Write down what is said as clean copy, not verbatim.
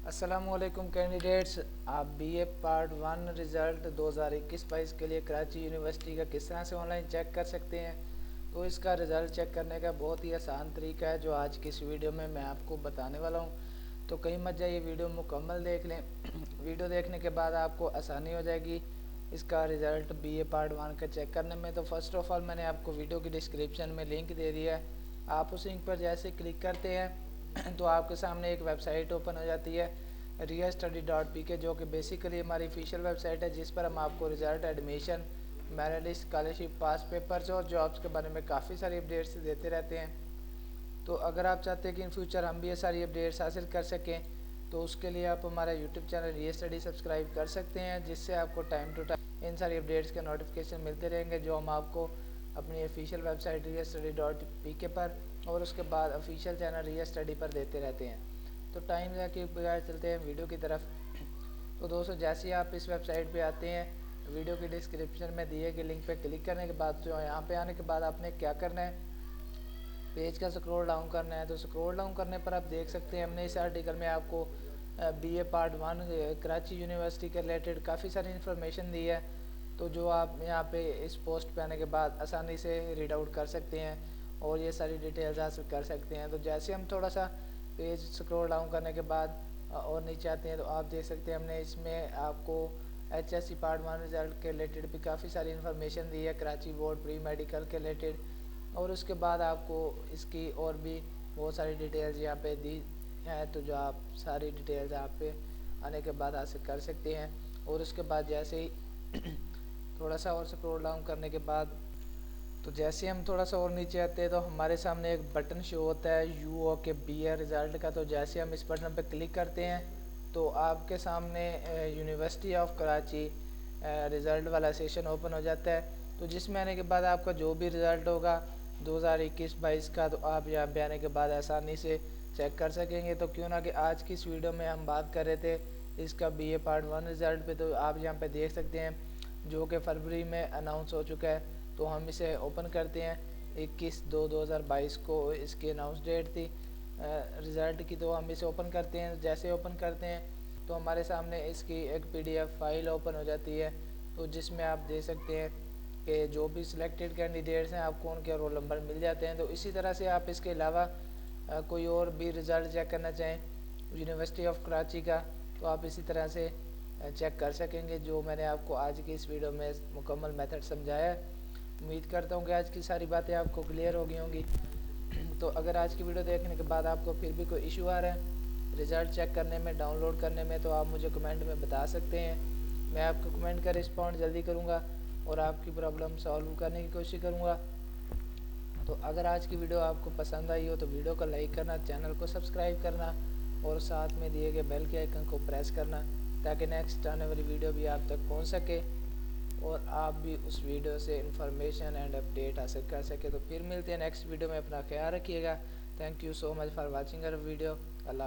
अस्सलामुअलैकुम कैंडिडेट्स, आप BA part 1 result 2021-22 के लिए कराची यूनिवर्सिटी का किस तरह से ऑनलाइन चेक कर सकते हैं। तो इसका रिज़ल्ट चेक करने का बहुत ही आसान तरीका है जो आज की इस वीडियो में मैं आपको बताने वाला हूं। तो कहीं मत जाइए, वीडियो मुकम्मल देख लें। वीडियो देखने के बाद आपको आसानी हो जाएगी इसका रिज़ल्ट बीए पार्ट 1 का चेक करने में। तो फर्स्ट ऑफ़ ऑल मैंने आपको वीडियो की डिस्क्रिप्शन में लिंक दे दिया है। आप उस लिंक पर जैसे क्लिक करते हैं तो आपके सामने एक वेबसाइट ओपन हो जाती है riyastudy.pk, जो कि बेसिकली हमारी ऑफिशियल वेबसाइट है जिस पर हम आपको result, admission, merit list, scholarship, pass papers और जॉब्स के बारे में काफ़ी सारी अपडेट्स देते रहते हैं। तो अगर आप चाहते हैं कि इन फ्यूचर हम भी ये सारी अपडेट्स हासिल कर सकें तो उसके लिए आप हमारा यूट्यूब चैनल रिया स्टडी सब्सक्राइब कर सकते हैं, जिससे आपको टाइम टू टाइम इन सारी अपडेट्स के नोटिफिकेशन मिलते रहेंगे जो हम आपको अपनी ऑफिशियल वेबसाइट riyastudy.pk पर और उसके बाद ऑफिशियल चैनल रिया स्टडी पर देते रहते हैं। तो टाइम के बगैर चलते हैं वीडियो की तरफ। तो दोस्तों, जैसे ही आप इस वेबसाइट पे आते हैं, वीडियो की डिस्क्रिप्शन में दिए गए लिंक पे क्लिक करने के बाद जो यहाँ पे आने के बाद आपने क्या करना है, पेज का स्क्रॉल डाउन करना है। तो स्क्रॉल डाउन करने पर आप देख सकते हैं हमने इस आर्टिकल में आपको बीए पार्ट 1 कराची यूनिवर्सिटी के रिलेटेड काफ़ी सारी इन्फॉर्मेशन दी है। तो जो आप यहाँ पे इस पोस्ट पे आने के बाद आसानी से रीड आउट कर सकते हैं और ये सारी डिटेल्स हासिल कर सकते हैं। तो जैसे हम थोड़ा सा पेज स्क्रॉल डाउन करने के बाद और नीचे आते हैं तो आप देख सकते हैं हमने इसमें आपको HSC पार्ट 1 रिज़ल्ट के रिलेटेड भी काफ़ी सारी इन्फॉर्मेशन दी है, कराची बोर्ड प्री मेडिकल के रिलेटेड। और उसके बाद आपको इसकी और भी बहुत सारी डिटेल्स यहाँ पे दी है, तो जो आप सारी डिटेल्स यहाँ पे आने के बाद हासिल कर सकते हैं। और उसके बाद जैसे ही थोड़ा सा और स्क्रॉल डाउन करने के बाद तो जैसे हम थोड़ा सा और नीचे आते हैं तो हमारे सामने एक बटन शो होता है यू के बीए रिज़ल्ट का। तो जैसे हम इस बटन पर क्लिक करते हैं तो आपके सामने यूनिवर्सिटी ऑफ कराची रिज़ल्ट वाला सेशन ओपन हो जाता है। तो जिसमें आने के बाद आपका जो भी रिज़ल्ट होगा 2021-22 का, तो आप यहाँ पे आने के बाद आसानी से चेक कर सकेंगे। तो क्यों ना कि आज की इस वीडियो में हम बात कर रहे थे इसका बीए पार्ट 1 रिज़ल्ट पे। तो आप यहाँ पे देख सकते हैं जो कि फरवरी में अनाउंस हो चुका है। तो हम इसे ओपन करते हैं। 21/2/2022 को इसकी अनाउंस डेट थी रिज़ल्ट की। तो हम इसे ओपन करते हैं। जैसे ओपन करते हैं तो हमारे सामने इसकी एक PDF फाइल ओपन हो जाती है। तो जिसमें आप देख सकते हैं कि जो भी सिलेक्टेड कैंडिडेट्स हैं आपको उनके रोल नंबर मिल जाते हैं। तो इसी तरह से आप इसके अलावा कोई और भी रिज़ल्ट चेक करना चाहें यूनिवर्सिटी ऑफ कराची का तो आप इसी तरह से चेक कर सकेंगे, जो मैंने आपको आज की इस वीडियो में मुकम्मल मेथड समझाया है। उम्मीद करता हूँ कि आज की सारी बातें आपको क्लियर हो गई होंगी। तो अगर आज की वीडियो देखने के बाद आपको फिर भी कोई इशू आ रहा है रिज़ल्ट चेक करने में, डाउनलोड करने में, तो आप मुझे कमेंट में बता सकते हैं। मैं आपको कमेंट का रिस्पॉन्ड जल्दी करूँगा और आपकी प्रॉब्लम सॉल्व करने की कोशिश करूँगा। तो अगर आज की वीडियो आपको पसंद आई हो तो वीडियो को लाइक करना, चैनल को सब्सक्राइब करना और साथ में दिए गए बेल के आइकन को प्रेस करना ताकि नेक्स्ट आने वाली वीडियो भी आप तक पहुंच सके और आप भी उस वीडियो से इंफॉर्मेशन एंड अपडेट हासिल कर सके। तो फिर मिलते हैं नेक्स्ट वीडियो में। अपना ख्याल रखिएगा। Thank you so much for watching our video. Allah.